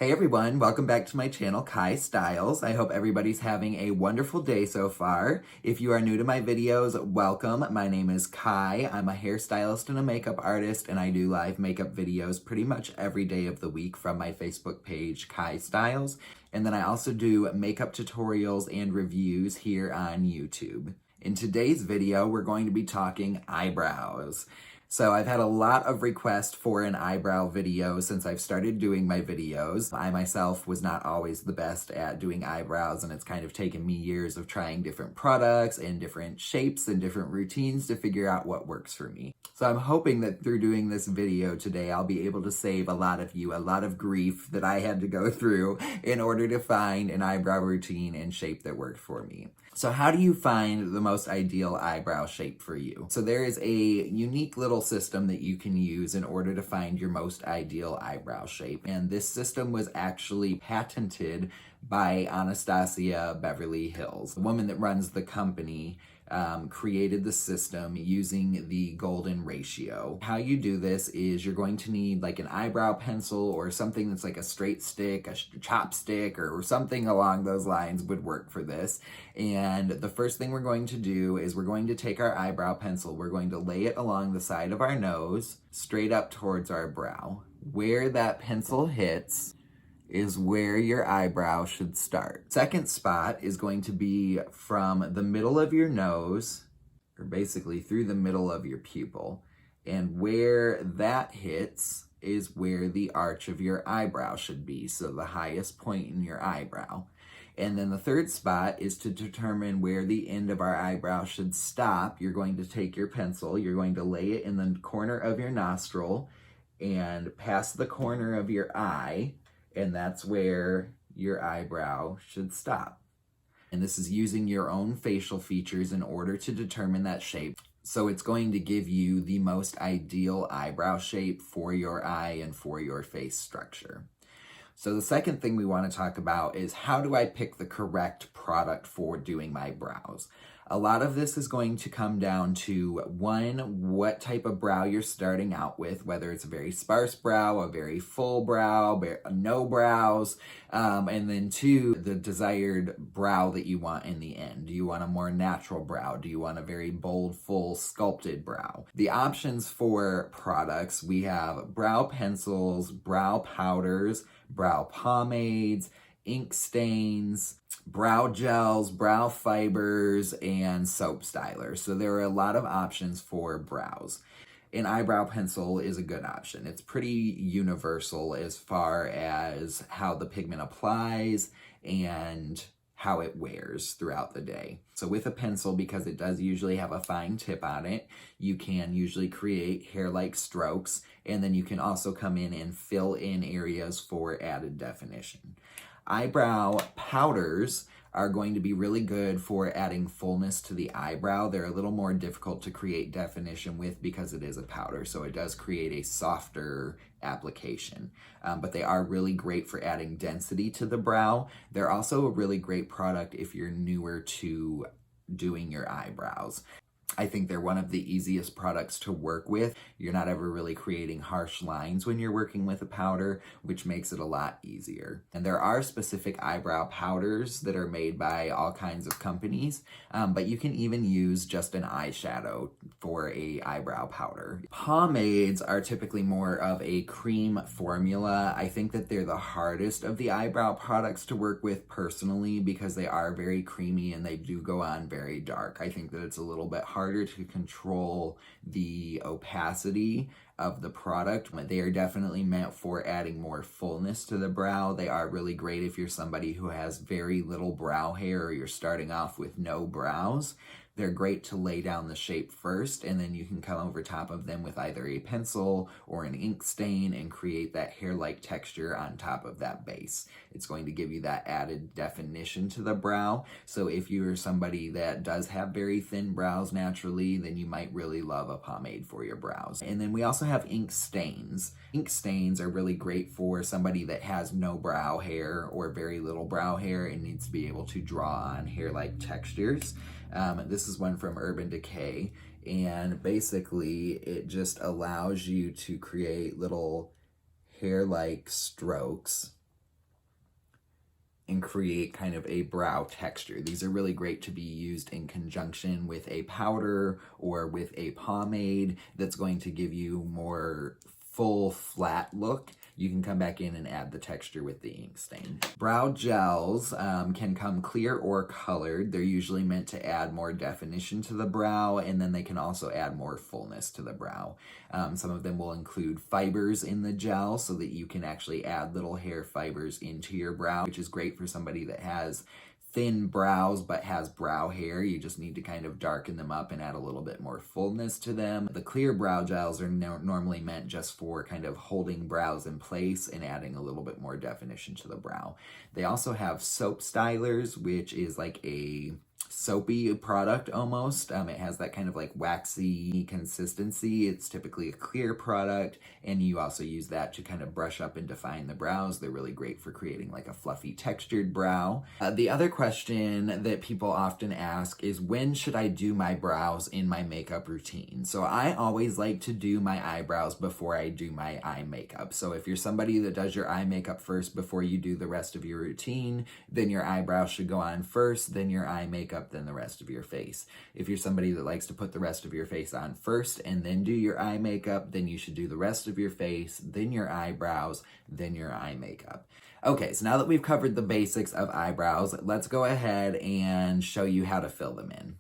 Hey everyone, welcome back to my channel, Kai Styles. I hope everybody's having a wonderful day so far. If you are new to my videos, welcome. My name is Kai. I'm a hairstylist and a makeup artist, and I do live makeup videos pretty much every day of the week from my Facebook page, Kai Styles. And then I also do makeup tutorials and reviews here on YouTube. In today's video, we're going to be talking eyebrows. So I've had a lot of requests for an eyebrow video since I've started doing my videos. I myself was not always the best at doing eyebrows, and it's kind of taken me years of trying different products and different shapes and different routines to figure out what works for me. So I'm hoping that through doing this video today, I'll be able to save a lot of you a lot of grief that I had to go through in order to find an eyebrow routine and shape that worked for me. So how do you find the most ideal eyebrow shape for you? So there is a unique little system that you can use in order to find your most ideal eyebrow shape. And this system was actually patented by Anastasia Beverly Hills. The woman that runs the company created the system using the golden ratio. How you do this is you're going to need like an eyebrow pencil or something that's like a straight stick, a chopstick, or something along those lines would work for this. And the first thing we're going to do is we're going to take our eyebrow pencil, we're going to lay it along the side of our nose, straight up towards our brow. Where that pencil hits is where your eyebrow should start. Second spot is going to be from the middle of your nose, or basically through the middle of your pupil. And where that hits is where the arch of your eyebrow should be, so the highest point in your eyebrow. And then the third spot is to determine where the end of our eyebrow should stop. You're going to take your pencil, you're going to lay it in the corner of your nostril and past the corner of your eye, and that's where your eyebrow should stop. And this is using your own facial features in order to determine that shape. So it's going to give you the most ideal eyebrow shape for your eye and for your face structure. So the second thing we want to talk about is how do I pick the correct product for doing my brows? A lot of this is going to come down to, one, what type of brow you're starting out with, whether it's a very sparse brow, a very full brow, no brows, and then two, the desired brow that you want in the end. Do you want a more natural brow? Do you want a very bold, full, sculpted brow? The options for products, we have brow pencils, brow powders, brow pomades, ink stains, brow gels, brow fibers, and soap stylers. So there are a lot of options for brows. An eyebrow pencil is a good option. It's pretty universal as far as how the pigment applies and how it wears throughout the day. So with a pencil, because it does usually have a fine tip on it, you can usually create hair-like strokes, and then you can also come in and fill in areas for added definition. Eyebrow powders are going to be really good for adding fullness to the eyebrow. They're a little more difficult to create definition with because it is a powder, so it does create a softer application. But they are really great for adding density to the brow. They're also a really great product if you're newer to doing your eyebrows. I think they're one of the easiest products to work with. You're not ever really creating harsh lines when you're working with a powder, which makes it a lot easier. And there are specific eyebrow powders that are made by all kinds of companies, but you can even use just an eyeshadow for a eyebrow powder. Pomades are typically more of a cream formula. I think that they're the hardest of the eyebrow products to work with personally because they are very creamy and they do go on very dark. I think that it's a little bit harder to control the opacity of the product. They are definitely meant for adding more fullness to the brow. They are really great if you're somebody who has very little brow hair or you're starting off with no brows. They're great to lay down the shape first, and then you can come over top of them with either a pencil or an ink stain and create that hair-like texture on top of that base. It's going to give you that added definition to the brow. So if you're somebody that does have very thin brows naturally, then you might really love a pomade for your brows. And then we also have ink stains. Ink stains are really great for somebody that has no brow hair or very little brow hair and needs to be able to draw on hair-like textures. This is one from Urban Decay, and basically it just allows you to create little hair-like strokes and create kind of a brow texture. These are really great to be used in conjunction with a powder or with a pomade that's going to give you more full flat look. You can come back in and add the texture with the ink stain. Brow gels can come clear or colored. They're usually meant to add more definition to the brow, and then they can also add more fullness to the brow. Some of them will include fibers in the gel so that you can actually add little hair fibers into your brow, which is great for somebody that has thin brows but has brow hair. You just need to kind of darken them up and add a little bit more fullness to them. The clear brow gels are normally meant just for kind of holding brows in place and adding a little bit more definition to the brow. They also have soap stylers, which is like a soapy product almost. It has that kind of like waxy consistency. It's typically a clear product, and you also use that to kind of brush up and define the brows. They're really great for creating like a fluffy textured brow. The other question that people often ask is, when should I do my brows in my makeup routine? So I always like to do my eyebrows before I do my eye makeup. So if you're somebody that does your eye makeup first before you do the rest of your routine, then your eyebrows should go on first, then your eye makeup, then the rest of your face. If you're somebody that likes to put the rest of your face on first and then do your eye makeup, then you should do the rest of your face, then your eyebrows, then your eye makeup. Okay, so now that we've covered the basics of eyebrows, let's go ahead and show you how to fill them in.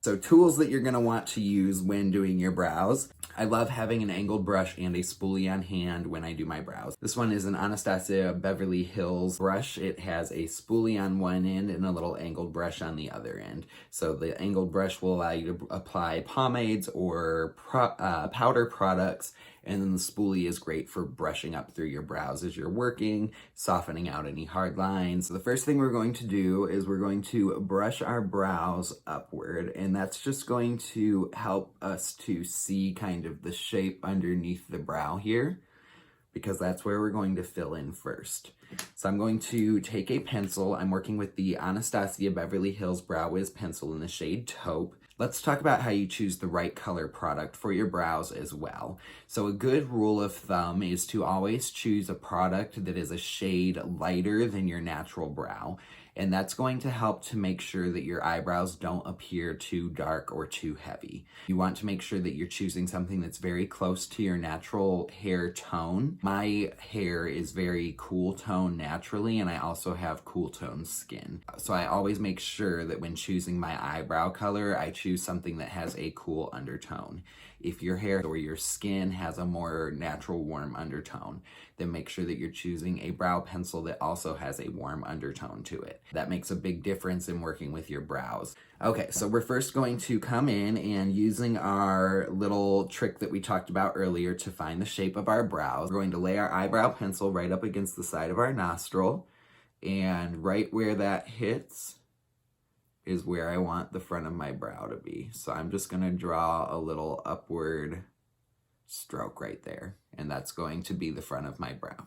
So tools that you're going to want to use when doing your brows. I love having an angled brush and a spoolie on hand when I do my brows. This one is an Anastasia Beverly Hills brush. It has a spoolie on one end and a little angled brush on the other end. So the angled brush will allow you to apply pomades or powder products, and then the spoolie is great for brushing up through your brows as you're working, softening out any hard lines. So the first thing we're going to do is we're going to brush our brows upward, and that's just going to help us to see kind of the shape underneath the brow here, because that's where we're going to fill in first. So I'm going to take a pencil. I'm working with the Anastasia Beverly Hills Brow Wiz pencil in the shade Taupe. Let's talk about how you choose the right color product for your brows as well. So a good rule of thumb is to always choose a product that is a shade lighter than your natural brow. And that's going to help to make sure that your eyebrows don't appear too dark or too heavy. You want to make sure that you're choosing something that's very close to your natural hair tone. My hair is very cool tone naturally, and I also have cool tone skin. So I always make sure that when choosing my eyebrow color, I choose something that has a cool undertone. If your hair or your skin has a more natural warm undertone, then make sure that you're choosing a brow pencil that also has a warm undertone to it. That makes a big difference in working with your brows. Okay, so we're first going to come in and using our little trick that we talked about earlier to find the shape of our brows, we're going to lay our eyebrow pencil right up against the side of our nostril, and right where that hits is where I want the front of my brow to be. So I'm just going to draw a little upward stroke right there, and that's going to be the front of my brow.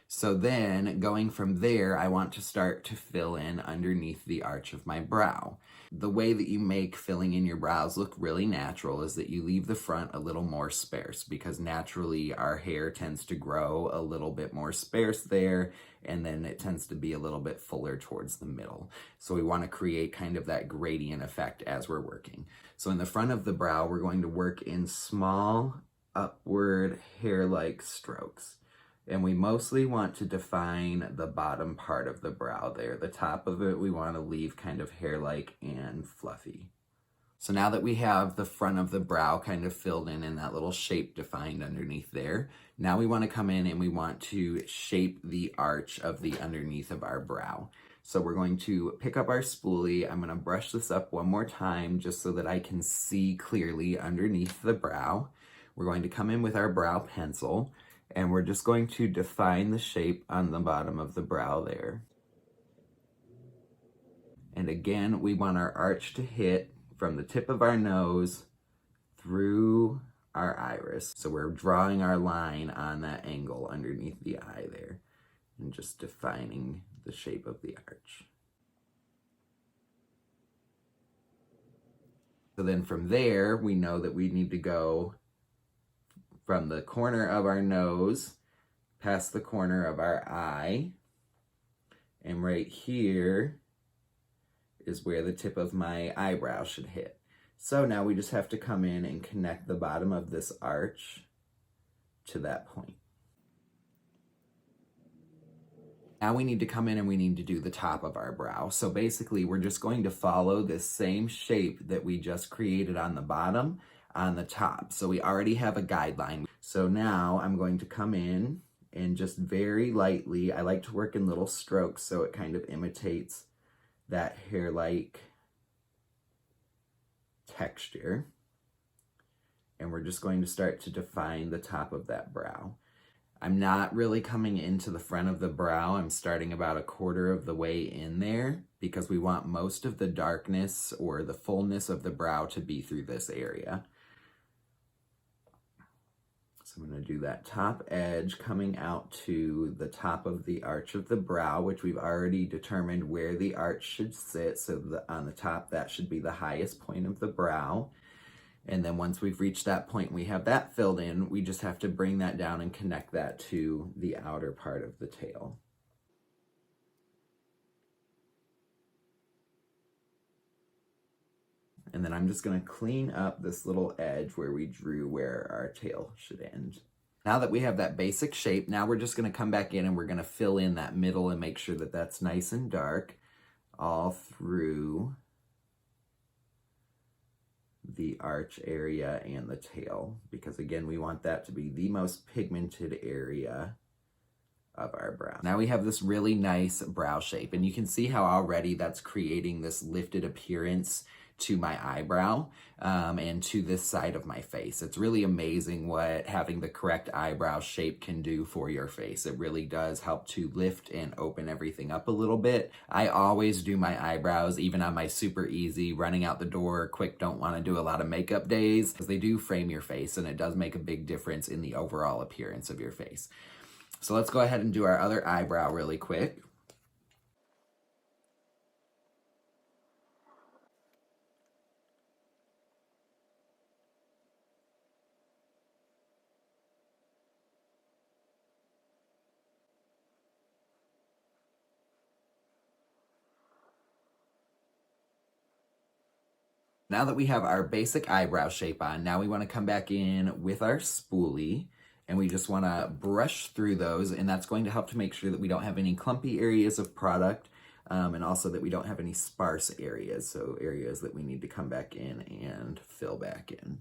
So then going from there, I want to start to fill in underneath the arch of my brow. The way that you make filling in your brows look really natural is that you leave the front a little more sparse, because naturally our hair tends to grow a little bit more sparse there, and then it tends to be a little bit fuller towards the middle. So we want to create kind of that gradient effect as we're working. So in the front of the brow, we're going to work in small upward hair-like strokes. And we mostly want to define the bottom part of the brow there. The top of it, we want to leave kind of hair-like and fluffy. So now that we have the front of the brow kind of filled in and that little shape defined underneath there, now we want to come in and we want to shape the arch of the underneath of our brow. So we're going to pick up our spoolie. I'm going to brush this up one more time just so that I can see clearly underneath the brow. We're going to come in with our brow pencil, and we're just going to define the shape on the bottom of the brow there. And again, we want our arch to hit from the tip of our nose through our iris. So we're drawing our line on that angle underneath the eye there and just defining the shape of the arch. So then from there, we know that we need to go from the corner of our nose past the corner of our eye, And right here is where the tip of my eyebrow should hit. So now we just have to come in and connect the bottom of this arch to that point. Now we need to come in and we need to do the top of our brow. So basically we're just going to follow this same shape that we just created on the bottom on the top. So we already have a guideline. So now I'm going to come in and just very lightly, I like to work in little strokes so it kind of imitates that hair-like texture. And we're just going to start to define the top of that brow. I'm not really coming into the front of the brow. I'm starting about 1/4 of the way in there because we want most of the darkness or the fullness of the brow to be through this area. So I'm going to do that top edge coming out to the top of the arch of the brow, which we've already determined where the arch should sit. So on the top, that should be the highest point of the brow. And then once we've reached that point, we have that filled in, we just have to bring that down and connect that to the outer part of the tail. And then I'm just going to clean up this little edge where we drew where our tail should end. Now that we have that basic shape, now we're just going to come back in and we're going to fill in that middle and make sure that that's nice and dark all through the arch area and the tail, because again, we want that to be the most pigmented area of our brow. Now we have this really nice brow shape, and you can see how already that's creating this lifted appearance to my eyebrow and to this side of my face. It's really amazing what having the correct eyebrow shape can do for your face. It really does help to lift and open everything up a little bit. I always do my eyebrows, even on my super easy, running out the door, quick, don't want to do a lot of makeup days, because they do frame your face and it does make a big difference in the overall appearance of your face. So let's go ahead and do our other eyebrow really quick. Now that we have our basic eyebrow shape on, now we want to come back in with our spoolie and we just want to brush through those, and that's going to help to make sure that we don't have any clumpy areas of product and also that we don't have any sparse areas, so areas that we need to come back in and fill back in.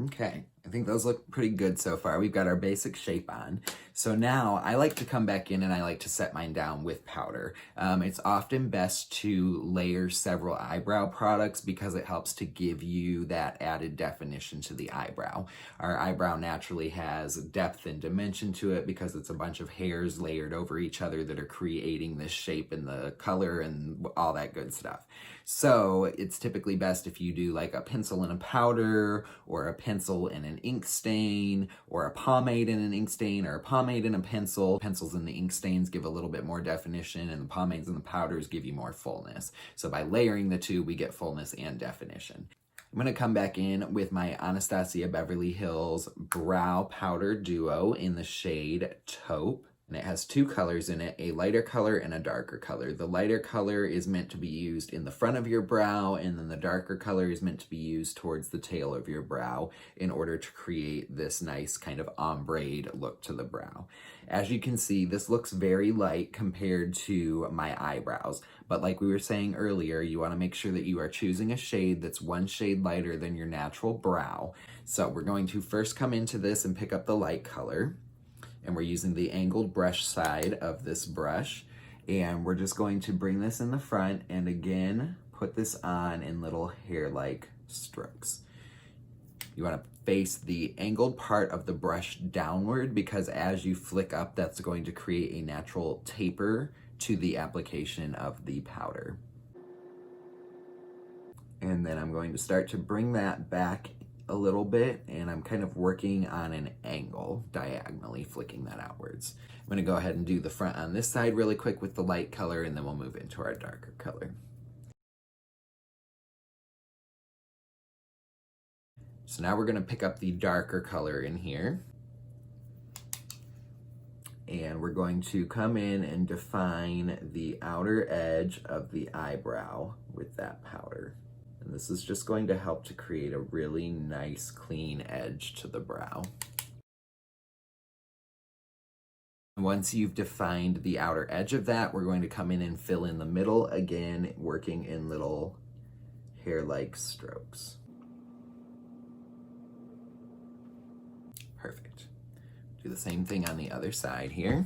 Okay, I think those look pretty good so far. We've got our basic shape on. So now I like to come back in and I like to set mine down with powder. It's often best to layer several eyebrow products because it helps to give you that added definition to the eyebrow. Our eyebrow naturally has depth and dimension to it because it's a bunch of hairs layered over each other that are creating this shape and the color and all that good stuff. So it's typically best if you do like a pencil and a powder, or a pencil and an ink stain, or a pomade and an ink stain, or a pomade and a pencil. Pencils and the ink stains give a little bit more definition, and the pomades and the powders give you more fullness. So by layering the two, we get fullness and definition. I'm going to come back in with my Anastasia Beverly Hills Brow Powder Duo in the shade Taupe. And it has two colors in it, a lighter color and a darker color. The lighter color is meant to be used in the front of your brow, and then the darker color is meant to be used towards the tail of your brow in order to create this nice kind of ombre look to the brow. As you can see, this looks very light compared to my eyebrows, but like we were saying earlier, you want to make sure that you are choosing a shade that's one shade lighter than your natural brow. So we're going to first come into this and pick up the light color. And we're using the angled brush side of this brush. And we're just going to bring this in the front and again, put this on in little hair-like strokes. You want to face the angled part of the brush downward because as you flick up, that's going to create a natural taper to the application of the powder. And then I'm going to start to bring that back a little bit, and I'm kind of working on an angle, diagonally flicking that outwards. I'm going to go ahead and do the front on this side really quick with the light color, and then we'll move into our darker color. So now we're going to pick up the darker color in here. And we're going to come in and define the outer edge of the eyebrow with that powder. And this is just going to help to create a really nice, clean edge to the brow. Once you've defined the outer edge of that, we're going to come in and fill in the middle, again, working in little hair-like strokes. Perfect. Do the same thing on the other side here.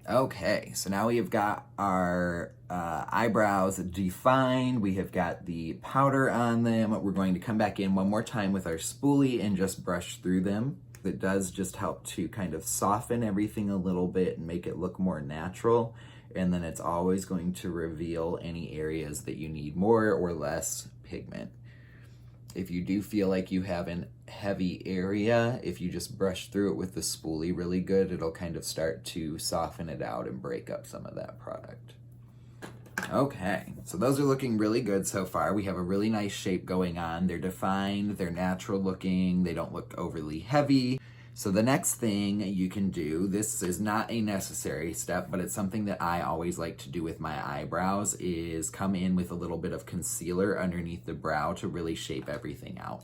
Okay, so now we have got our eyebrows defined. We have got the powder on them. We're going to come back in one more time with our spoolie and just brush through them. It does just help to kind of soften everything a little bit and make it look more natural. And then it's always going to reveal any areas that you need more or less pigment. If you do feel like you have a heavy area, if you just brush through it with the spoolie really good, it'll kind of start to soften it out and break up some of that product. Okay, so those are looking really good so far. We have a really nice shape going on. They're defined, they're natural looking, they don't look overly heavy. So the next thing you can do, this is not a necessary step, but it's something that I always like to do with my eyebrows, is come in with a little bit of concealer underneath the brow to really shape everything out.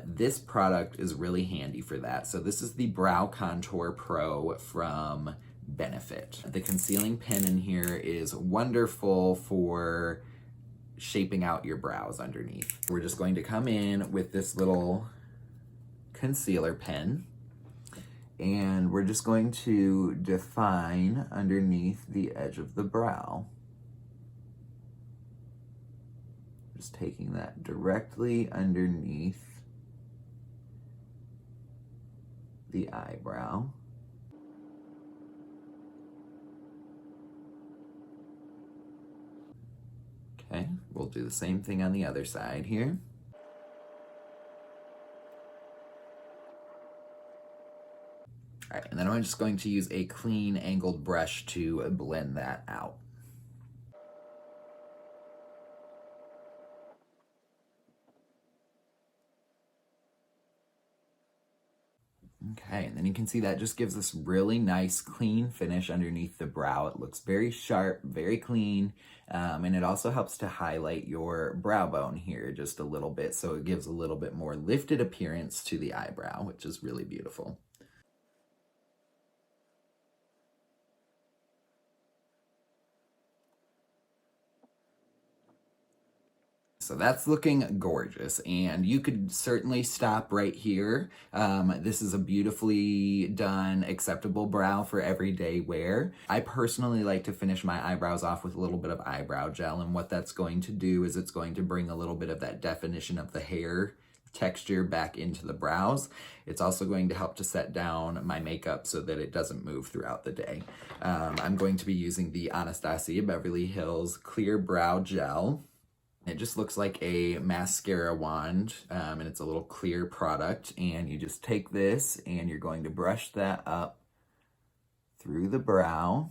This product is really handy for that. So this is the Brow Contour Pro from Benefit. The concealing pen in here is wonderful for shaping out your brows underneath. We're just going to come in with this little concealer pen, and we're just going to define underneath the edge of the brow. Just taking that directly underneath the eyebrow. Okay, we'll do the same thing on the other side here. All right, and then I'm just going to use a clean angled brush to blend that out. Okay, and then you can see that just gives this really nice clean finish underneath the brow. It looks very sharp, very clean, and it also helps to highlight your brow bone here just a little bit, so it gives a little bit more lifted appearance to the eyebrow, which is really beautiful. So that's looking gorgeous, and you could certainly stop right here. This is a beautifully done, acceptable brow for everyday wear. I personally like to finish my eyebrows off with a little bit of eyebrow gel, and what that's going to do is it's going to bring a little bit of that definition of the hair texture back into the brows. It's also going to help to set down my makeup so that it doesn't move throughout the day. I'm going to be using the Anastasia Beverly Hills Clear Brow Gel. It just looks like a mascara wand, and it's a little clear product, and you just take this and you're going to brush that up through the brow.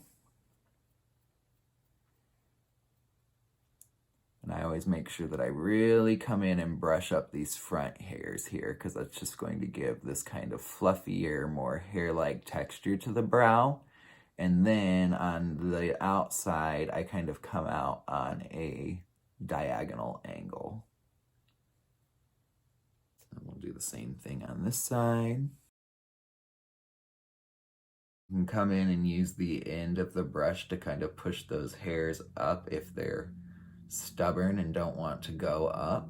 And I always make sure that I really come in and brush up these front hairs here, because that's just going to give this kind of fluffier, more hair-like texture to the brow. And then on the outside, I kind of come out on a diagonal angle. And we'll do the same thing on this side. You can come in and use the end of the brush to kind of push those hairs up if they're stubborn and don't want to go up.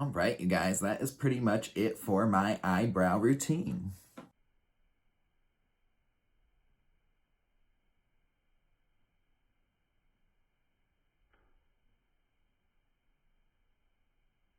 All right, you guys, that is pretty much it for my eyebrow routine.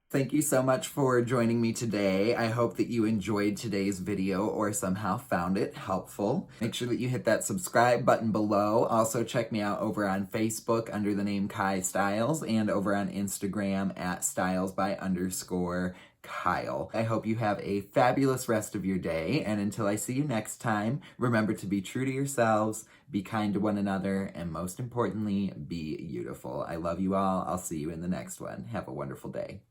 Thank you so much for joining me today. I hope that you enjoyed today's video or somehow found it helpful. Make sure that you hit that subscribe button below. Also check me out over on Facebook under the name Kai Styles, and over on Instagram at stylesby_. Kyle. I hope you have a fabulous rest of your day, and until I see you next time, remember to be true to yourselves, be kind to one another, and most importantly, be beautiful. I love you all. I'll see you in the next one. Have a wonderful day.